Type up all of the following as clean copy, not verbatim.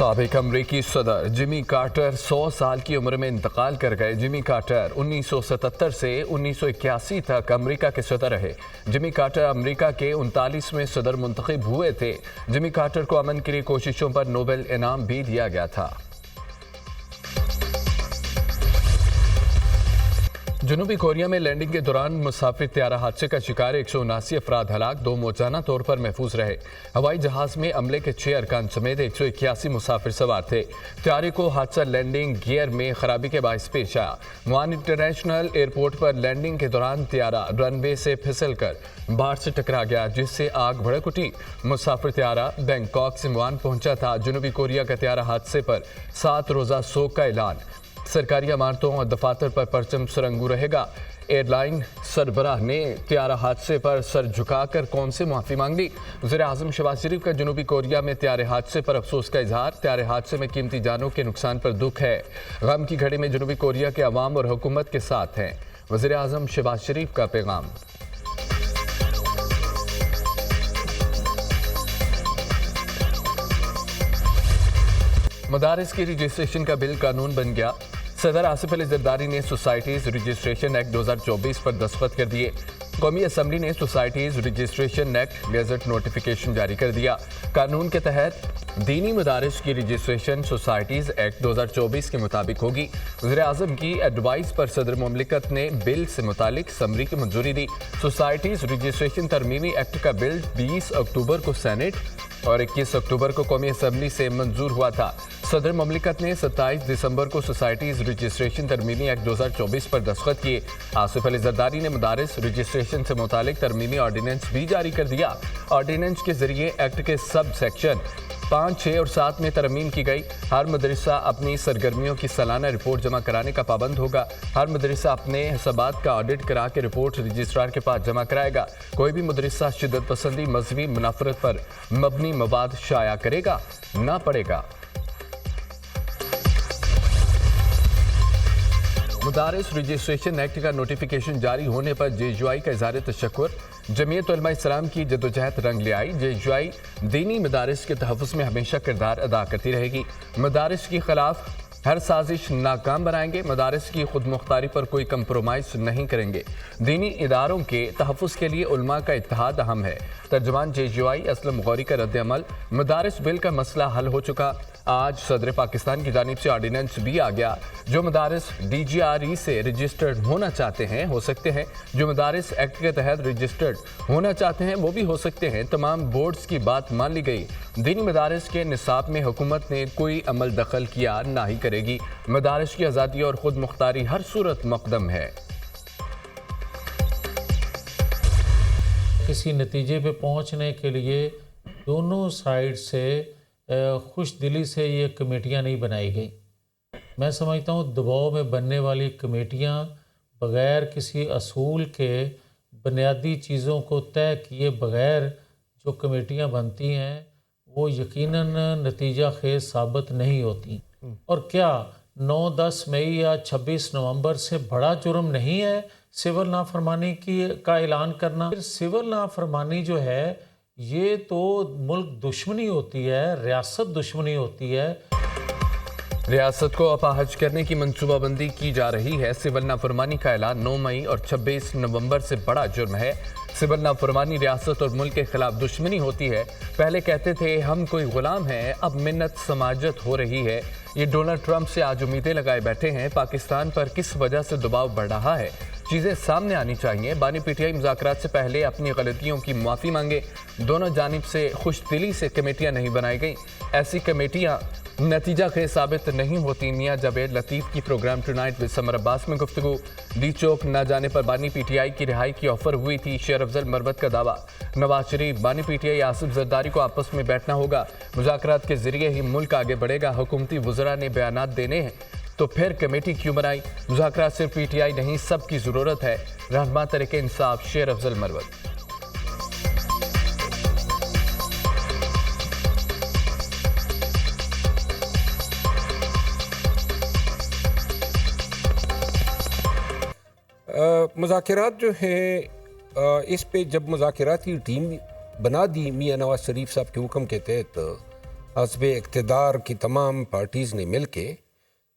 साबिक अमरीकी सदर जिमी कार्टर 100 साल की उम्र में इंतकाल कर गए। जिमी कार्टर 1977 से 1981 तक अमेरिका के सदर रहे। जिमी कार्टर अमेरिका के 39वें सदर मुंतखब हुए थे। जिमी कार्टर को अमन के लिए कोशिशों पर नोबेल इनाम भी दिया गया था। जनूबी कोरिया में लैंडिंग के दौरान मुसाफिर त्यारा हादसे का शिकार 179 अफराद हलाक, 2 मौजाना तौर पर महफूज रहे। हवाई जहाज में अमले के 6 अरकान समेत 181 मुसाफिर सवार थे। त्यारे को हादसा लैंडिंग गियर में खराबी के बायस पेश आया। मुआन इंटरनेशनल एयरपोर्ट पर लैंडिंग के दौरान त्यारा रनवे से फिसल कर बाढ़ से टकरा गया, जिससे आग भड़क उठी। मुसाफिर त्यारा बैंकॉक से मुआन पहुंचा था। जनूबी कोरिया का त्यारा हादसे पर 7 रोज़ा सोग का ऐलान। सरकारी इमारतों और दफातर पर परचम सुरंगू रहेगा। एयरलाइन सरबराह ने त्यारा हादसे पर सर झुकाकर कौम से माफ़ी मांग ली। वज़ीर-ए-आज़म शहबाज शरीफ का जनूबी कोरिया में त्यारे हादसे पर अफसोस का इजहार। त्यारे हादसे में कीमती जानों के नुकसान पर दुख है। गम की घड़ी में जनूबी कोरिया के अवाम और हुकूमत के साथ हैं। वज़ीर-ए-आज़म शहबाज शरीफ का पैगाम। मदारिस की रजिस्ट्रेशन का बिल कानून बन गया। सदर आसिफ अली जरदारी ने सोसाइटीज़ रजिस्ट्रेशन एक्ट 2024 पर दस्तखत कर दिए। कौमी असम्बली ने societies registration act gadget notification जारी कर दिया। कानून के तहत दीनी मदारिस की रजिस्ट्रेशन सोसाइटीज़ एक्ट 2024 के मुताबिक होगी। वज़ीर-ए-आज़म की एडवाइस पर सदर मुमलिकत ने बिल से मुतालिक समरी की मंजूरी दी। सोसाइटीज़ रजिस्ट्रेशन तरमीमी एक्ट का बिल 20 अक्टूबर को सेनेट और 21 अक्टूबर को कौमी असम्बली से मंजूर हुआ था। सदर ममलिकत ने 27 दिसंबर को सोसाइटीज़ रजिस्ट्रेशन तरमीमी एक्ट 2024 पर दस्तखत किए। आसिफ अली जरदारी ने मदारिस रजिस्ट्रेशन से मुतालिक तरमीमी ऑर्डिनेंस भी जारी कर दिया। ऑर्डिनेंस के जरिए एक्ट के सब सेक्शन 5, 6 और 7 में तरमीम की गई। हर मदरसा अपनी सरगर्मियों की सालाना रिपोर्ट जमा कराने का पाबंद होगा। हर मदरसा अपने हिसाबात का ऑडिट करा के रिपोर्ट रजिस्ट्रार के पास जमा कराएगा। कोई भी मदरसा शिद्दत पसंदी, मजहबी मुनाफरत पर मबनी मवाद शाया करेगा ना पड़ेगा। मदारिस रजिस्ट्रेशन एक्ट का नोटिफिकेशन जारी होने पर JUI का इज़हार तशक्कुर। जमीयत उलमा इस्लाम की जदोजहद रंग ले आई। JUI दीनी मदारिस के तहफ़्फ़ुज़ में हमेशा किरदार अदा करती रहेगी। मदारिस के खिलाफ हर साजिश नाकाम बनाएंगे। मदारिस की खुद मुख्तारी पर कोई कंप्रोमाइज़ नहीं करेंगे। दीनी इदारों के तहफ़्फ़ुज़ के लिए उलमा का इत्तेहाद अहम है। तर्जुमान JUI असलम गौरी का रद्द अमल। मदारिस बिल का मसला हल हो चुका। आज सदर पाकिस्तान की जानिब से ऑर्डिनेंस भी आ गया। जो मदारिस DGRE से रजिस्टर्ड होना चाहते हैं हो सकते हैं। जो मदारिस एक्ट के तहत रजिस्टर्ड होना चाहते हैं वो भी हो सकते हैं। तमाम बोर्ड्स की बात मान ली गई। दीनी मदारिस के निसाब में हुकूमत ने कोई अमल दखल किया ना ही करेगी। मदारिस की आज़ादी और खुद मुख्तारी हर सूरत मकदम है। किसी नतीजे पे पहुंचने के लिए दोनों साइड से खुश दिली से ये कमेटियां नहीं बनाई गई। मैं समझता हूँ दबाव में बनने वाली कमेटियां बग़ैर किसी असूल के बुनियादी चीज़ों को तय किए बग़ैर जो कमेटियां बनती हैं वो यकीनन नतीजा खेज साबित नहीं होती। और क्या 9, 10 मई या 26 नवंबर से बड़ा जुर्म नहीं है सिविल नाफरमानी का ऐलान करना? सिविल नाफरमानी जो है ये तो मुल्क दुश्मनी होती है, रियासत दुश्मनी होती है। रियासत को अपाहज करने की मंसूबाबंदी की जा रही है। सिविल नाफरमानी का ऐलान 9 मई और 26 नवंबर से बड़ा जुर्म है। सिविल नाफरमानी रियासत और मुल्क के खिलाफ दुश्मनी होती है। पहले कहते थे हम कोई गुलाम हैं, अब मिन्नत समाजत हो रही है। ये डोनाल्ड ट्रंप से आज उम्मीदें लगाए बैठे हैं। पाकिस्तान पर किस वजह से दबाव बढ़ रहा है, चीज़ें सामने आनी चाहिए। बानी PTI मुज़ाकरात से पहले अपनी गलतियों की माफ़ी मांगे। दोनों जानिब से खुश दिली से कमेटियाँ नहीं बनाई गई। ऐसी कमेटियाँ नतीजा खेज साबित नहीं होती। मियाँ जावेद लतीफ़ की programme tonight with Samar Abbas में गुफ्तगू। डी चौक न जाने पर बानी PTI की रिहाई की ऑफर हुई थी। शेर अफजल मरवत का दावा। नवाज शरीफ, बानी PTI आसिफ जरदारी को आपस में बैठना होगा। मुज़ाकरात के जरिए ही मुल्क आगे बढ़ेगा। हुकूमती वज़रा ने बयानात देने हैं तो फिर कमेटी क्यों बनाई? मुज़ाकरात सिर्फ PTI नहीं, सबकी ज़रूरत है। रहनुमा तरीके इंसाफ शेर अफजल मरवत। मुज़ाकरात जो है इस पे जब मुज़ाकराती टीम बना दी मियाँ नवाज शरीफ साहब के हुक्म के तहत حزب اقتدار کی تمام پارٹیز نے مل کے،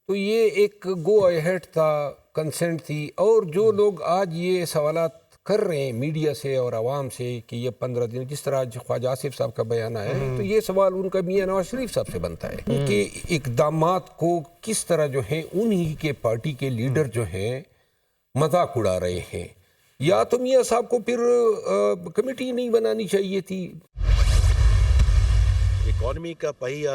تو یہ ایک گو اہیڈ تھا، کنسنٹ تھی. اور جو لوگ آج یہ سوالات کر رہے ہیں میڈیا سے اور عوام سے کہ یہ 15 دن، جس طرح خواجہ آصف صاحب کا بیان آیا ہے، تو یہ سوال ان کا میاں نواز شریف صاحب سے بنتا ہے کہ اقدامات کو کس طرح جو ہے انہی کے پارٹی کے لیڈر جو ہیں مذاق اڑا رہے ہیں. یا تو میاں صاحب کو پھر کمیٹی نہیں بنانی چاہیے تھی. اکانومی کا پہیہ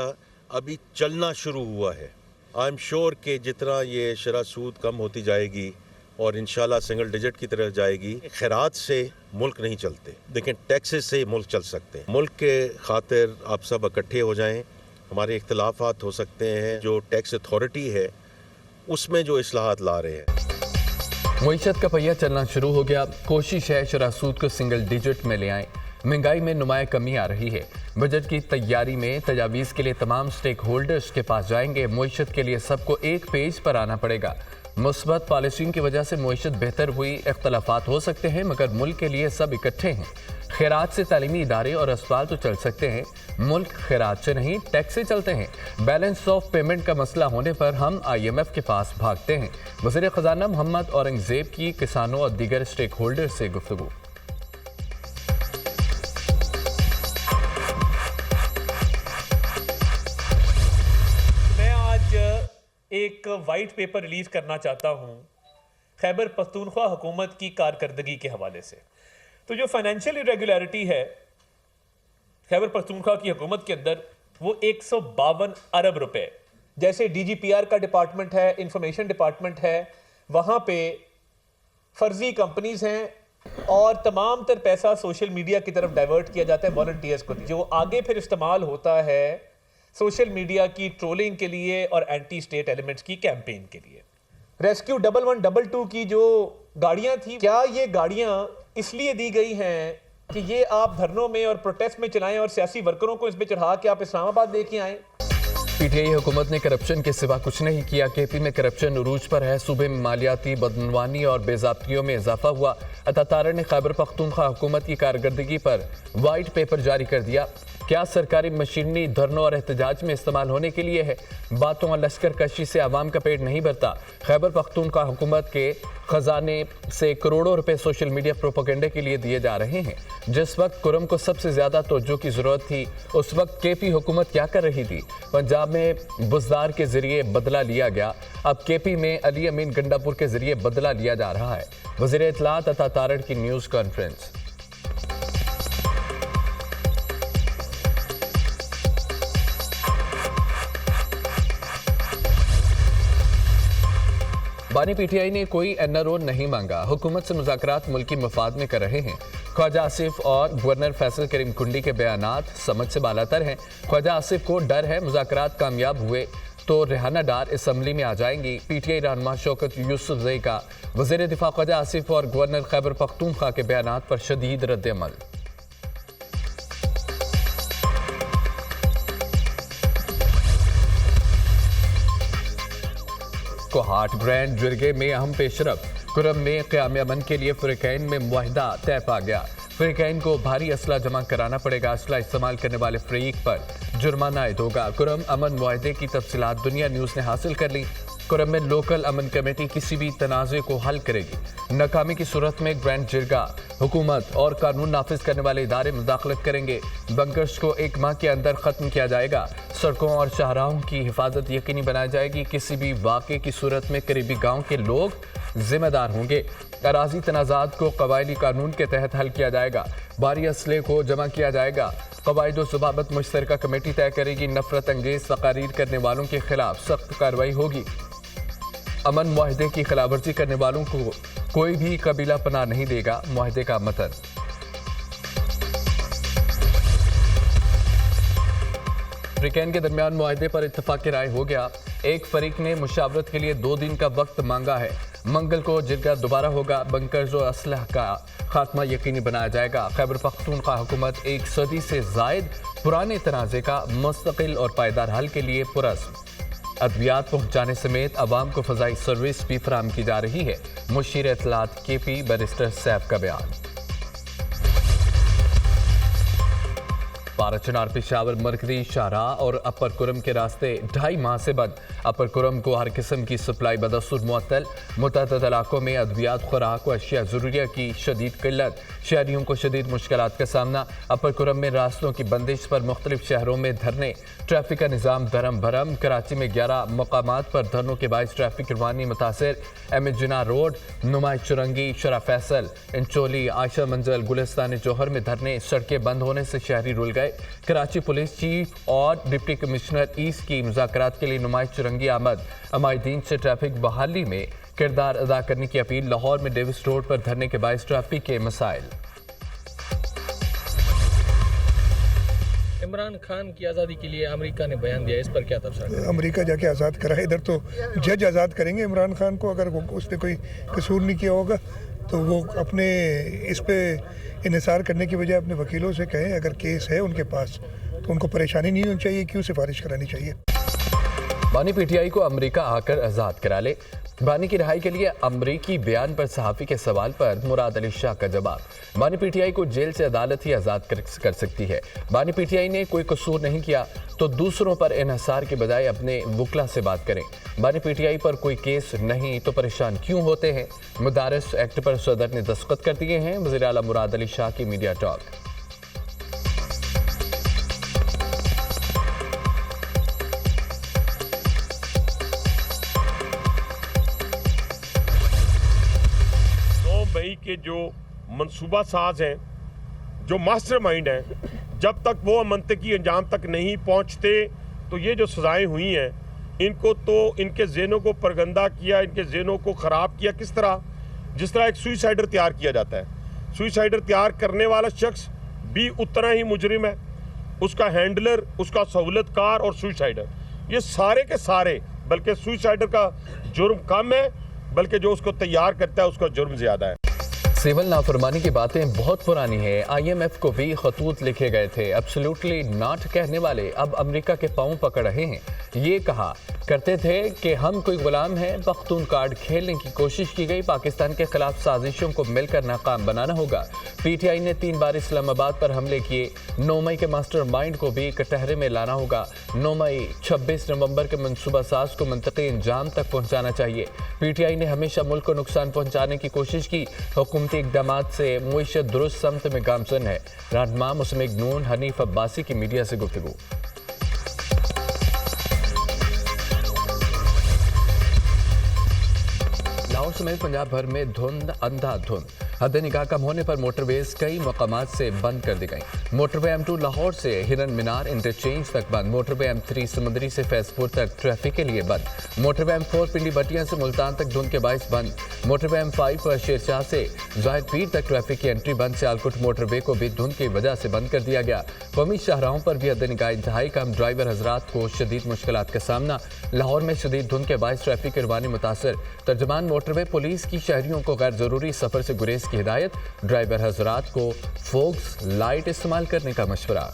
ابھی چلنا شروع ہوا ہے. آئی ایم شیور کہ جتنا یہ شرح سود کم ہوتی جائے گی اور انشاءاللہ سنگل ڈیجٹ کی طرف جائے گی. خیرات سے ملک نہیں چلتے، لیکن ٹیکسز سے ملک چل سکتے ہیں. ملک کے خاطر آپ سب اکٹھے ہو جائیں. ہمارے اختلافات ہو سکتے ہیں، جو ٹیکس اتھارٹی ہے اس میں جو اصلاحات لا رہے ہیں. معیشت کا پہیہ چلنا شروع ہو گیا. کوشش ہے شرح سود کو سنگل ڈیجٹ میں لے آئیں. مہنگائی میں نمایاں کمی آ رہی ہے. بجٹ کی تیاری میں تجاویز کے لیے تمام سٹیک ہولڈرز کے پاس جائیں گے. معیشت کے لیے سب کو ایک پیج پر آنا پڑے گا. مثبت پالیسیوں کی وجہ سے معیشت بہتر ہوئی. اختلافات ہو سکتے ہیں مگر ملک کے لیے سب اکٹھے ہیں. خیرات سے تعلیمی ادارے اور اسپتال تو چل سکتے ہیں، ملک خیرات سے نہیں ٹیکس سے چلتے ہیں. بیلنس آف پیمنٹ کا مسئلہ ہونے پر ہم IMF کے پاس بھاگتے ہیں. وزیر خزانہ محمد اورنگزیب کی کسانوں اور دیگر سٹیک ہولڈر سے گفتگو. میں آج ایک وائٹ پیپر ریلیز کرنا چاہتا ہوں خیبر پختونخوا حکومت کی کارکردگی کے حوالے سے. تو جو فائنینشیل irregularity ہے خیبر پختونخوا کی حکومت کے اندر، وہ 152 ارب روپے. جیسے DGPR کا ڈپارٹمنٹ ہے، انفارمیشن ڈپارٹمنٹ ہے، وہاں پہ فرضی کمپنیز ہیں اور تمام تر پیسہ سوشل میڈیا کی طرف ڈائیورٹ کیا جاتا ہے والنٹیئرز کو، جو آگے پھر استعمال ہوتا ہے سوشل میڈیا کی ٹرولنگ کے لیے اور اینٹی اسٹیٹ ایلیمنٹس کی کیمپین کے لیے. ریسکیو 1122 کی جو گاڑیاں تھیں، کیا یہ گاڑیاں اس لیے دی گئی ہیں کہ یہ آپ دھرنوں میں اور پروٹیسٹ میں چلائیں اور سیاسی ورکروں کو اس پہ چڑھا کے آپ اسلام آباد لے کے آئیں؟ PTI حکومت نے کرپشن کے سوا کچھ نہیں کیا. KP میں کرپشن عروج پر ہے. صوبے میں مالیاتی بدعنوانی اور بے ضابطگیوں میں اضافہ ہوا. عطا تارڑ نے خیبر پختونخوا حکومت کی کارکردگی پر وائٹ پیپر جاری کر دیا. کیا سرکاری مشینری دھرنوں اور احتجاج میں استعمال ہونے کے لیے ہے؟ باتوں اور لشکر کشی سے عوام کا پیٹ نہیں بھرتا. خیبر پختونخوا حکومت کے خزانے سے کروڑوں روپے سوشل میڈیا پروپیگنڈے کے لیے دیے جا رہے ہیں. جس وقت کرم کو سب سے زیادہ توجہ کی ضرورت تھی، اس وقت KP حکومت کیا کر رہی تھی؟ پنجاب میں بزدار کے ذریعے بدلہ لیا گیا، اب KP میں علی امین گنڈاپور کے ذریعے بدلہ لیا جا رہا ہے. وزیر اطلاعات عطا تارڑ کی نیوز کانفرنس. بانی PTI نے کوئی NRO نہیں مانگا. حکومت سے مذاکرات ملکی مفاد میں کر رہے ہیں. خواجہ آصف اور گورنر فیصل کریم کنڈی کے بیانات سمجھ سے بالاتر ہیں. خواجہ آصف کو ڈر ہے مذاکرات کامیاب ہوئے تو ریحانہ ڈار اسمبلی میں آ جائیں گی. PTI رہنما شوکت یوسف زئی کا وزیر دفاع خواجہ آصف اور گورنر خیبر پختونخوا کے بیانات پر شدید رد عمل. کوہاٹ گرینڈ جرگے میں اہم پیش رفت. کرم میں قیام امن کے لیے فریقین میں معاہدہ طے پا گیا. فریقین کو بھاری اسلحہ جمع کرانا پڑے گا. اسلحہ استعمال کرنے والے فریق پر جرمانہ عائد ہوگا. کرم امن معاہدے کی تفصیلات دنیا نیوز نے حاصل کر لی. کرم میں لوکل امن کمیٹی کسی بھی تنازع کو حل کرے گی. ناکامی کی صورت میں گرینڈ جرگہ، حکومت اور قانون نافذ کرنے والے ادارے مداخلت کریں گے. بنکرز کو 1 ماہ کے اندر ختم کیا جائے گا. سڑکوں اور شاہراہوں کی حفاظت یقینی بنائی جائے گی. کسی بھی واقعے کی صورت میں قریبی گاؤں کے لوگ ذمہ دار ہوں گے. اراضی تنازعات کو قبائلی قانون کے تحت حل کیا جائے گا. بھاری اسلحے کو جمع کیا جائے گا. قواعد و ضوابط مشترکہ کمیٹی طے کرے گی. نفرت انگیز تقاریر کرنے والوں کے خلاف سخت کارروائی ہوگی. امن معاہدے کی خلاف ورزی کرنے والوں کو کوئی بھی قبیلہ پناہ نہیں دے گا. معاہدے کا متن. فریقین کے درمیان معاہدے پر اتفاق رائے ہو گیا. ایک فریق نے مشاورت کے لیے 2 دن کا وقت مانگا ہے. منگل کو جرگہ دوبارہ ہوگا. بنکرز و اسلحہ کا خاتمہ یقینی بنایا جائے گا. خیبر پختونخوا حکومت 1 صدی سے زائد پرانے تنازع کا مستقل اور پائیدار حل کے لیے پرعزم. ادویات پہنچانے سمیت عوام کو فضائی سروس بھی فراہم کی جا رہی ہے. مشیر اطلاعات KP بیرسٹر سیف کا بیان. पारा चनार पेशावर मरकजी शाहराह और अपर कुरम के रास्ते 2.5 माह से बंद। अपर कुरम को हर किस्म की सप्लाई बदस्तूर मुअत्तल। मुतअद्दिद इलाकों में अद्वियात, खुराक व अशिया ज़रूरिया की शदीद किल्लत। शहरियों को शदीद मुश्किलात का सामना। अपर कुरम में रास्तों की बंदिश पर मुख्तलिफ शहरों में धरने। ट्रैफिक का निज़ाम धरम भरम। कराची में 11 मकामात पर धरनों के बायस ट्रैफिक रवानी मुतासिर। एम जिना रोड, नुमाई चुरंगी, शरा फैसल, इंचोली, आयशा मंजिल, गुलिस्तान जौहर में धरने। सड़कें बंद होने से शहरी रुल गए। कराची पुलिस चीफ और डिप्टी कमिश्नर ईस्ट की मुज़ाकरात के लिए नुमाई चुरंगी आमद। अमायदीन से ट्रैफिक बहाली में किरदार अदा करने की अपील। लाहौर में डेविस रोड पर धरने के बायस ट्रैफिक के मसाइल। इमरान खान की आज़ादी के लिए अमेरिका ने बयान दिया, इस पर क्या तबसरा? अमेरिका जाके आज़ाद कराए, इधर तो जज आज़ाद करेंगे इमरान खान को। अगर उसने कोई कसूर नहीं किया होगा तो वो अपने इस पे इन्हिसार करने की बजाय अपने वकीलों से कहें, अगर केस है उनके पास तो उनको परेशानी नहीं होनी चाहिए, क्यों सिफारिश करानी चाहिए। बानी पीटीआई को अमेरिका आकर आज़ाद करा ले। बानी की रिहाई के लिए अमरीकी बयान पर सहाफ़ी के सवाल पर मुराद अली शाह का जवाब। बानी पीटीआई को जेल से अदालत ही आज़ाद कर सकती है। बानी पीटीआई ने कोई कसूर नहीं किया तो दूसरों पर इन्हिसार के बजाय अपने वकला से बात करें। बानी पीटीआई पर कोई केस नहीं तो परेशान क्यों होते हैं? मुदारिस एक्ट पर सदर ने दस्तखत कर दिए हैं। वज़ीर आला मुराद अली शाह की मीडिया टॉक। मई के जो मंसूबा साज हैं, जो मास्टरमाइंड हैं, जब तक वो मंतकी अंजाम तक नहीं पहुंचते तो ये जो सज़ाएं हुई हैं इनको तो इनके ज़हनों को परगंदा किया, इनके ज़हनों को ख़राब किया। किस तरह? जिस तरह एक सुइसाइडर तैयार किया जाता है। सुइसाइडर तैयार करने वाला शख्स भी उतना ही मुजरिम है, उसका हैंडलर, उसका सहूलतकार और सुइसाइडर, ये सारे के सारे। बल्कि सुइसाइडर का जुर्म कम है, बल्कि जो उसको तैयार करता है उसका जुर्म ज़्यादा है। सिविल नाफरमानी की बातें बहुत पुरानी है। IMF को भी खतूत लिखे गए थे। एब्सोल्युटली नॉट कहने वाले अब अमेरिका के पांव पकड़ रहे हैं। ये कहा करते थे कि हम कोई गुलाम हैं। पख्तून कार्ड खेलने की कोशिश की गई। पाकिस्तान के खिलाफ साजिशों को मिलकर नाकाम बनाना होगा। PTI ने 3 बार इस्लामाबाद पर हमले किए। 9 मई के मास्टर माइंड को भी कटहरे में लाना होगा। 9 मई 26 नवंबर के मनसूबा साज को मंतकी अंजाम तक पहुँचाना चाहिए। PTI ने हमेशा मुल्क को नुकसान पहुँचाने की कोशिश की। हुकूमती इक़दामात से मुईशत दुरुस्त समत में गामजन है। रहनुमा मुस्लिम नून हनीफ अब्बासी की मीडिया से गुफ्तगू। लाहौर समेत पंजाब भर में धुंध अंधाधुंध। हद निगाह कम होने पर मोटरवेज कई मकामात से बंद कर दी गई। मोटरवे M2 लाहौर से हिरन मीनार इंटरचेंज तक बंद। मोटरवे M3 समुंदरी से फैजपुर तक ट्रैफिक के लिए बंद। मोटरवे M4 पिंडी बटिया से मुल्तान तक धुंध के बायस बंद। मोटरवे M5 शेरशाह से जाहिद पीर तक ट्रैफिक की एंट्री बंद। सियालकोट मोटरवे को भी धुंध की वजह से बंद कर दिया गया। कौमी शाहराहों पर भी हद निगाह इंतहाई कम। ड्राइवर हजरात को शदीद मुश्किलात का सामना। लाहौर में शदीद धुंध के बायस ट्रैफिक की रवानी मुतासर। तर्जमान मोटरवे पुलिस की शहरियों को गैर जरूरी सफर से गुरेज की हिदायत। ड्राइवर हजरात को फोक्स लाइट इस्तेमाल करने का मशवरा।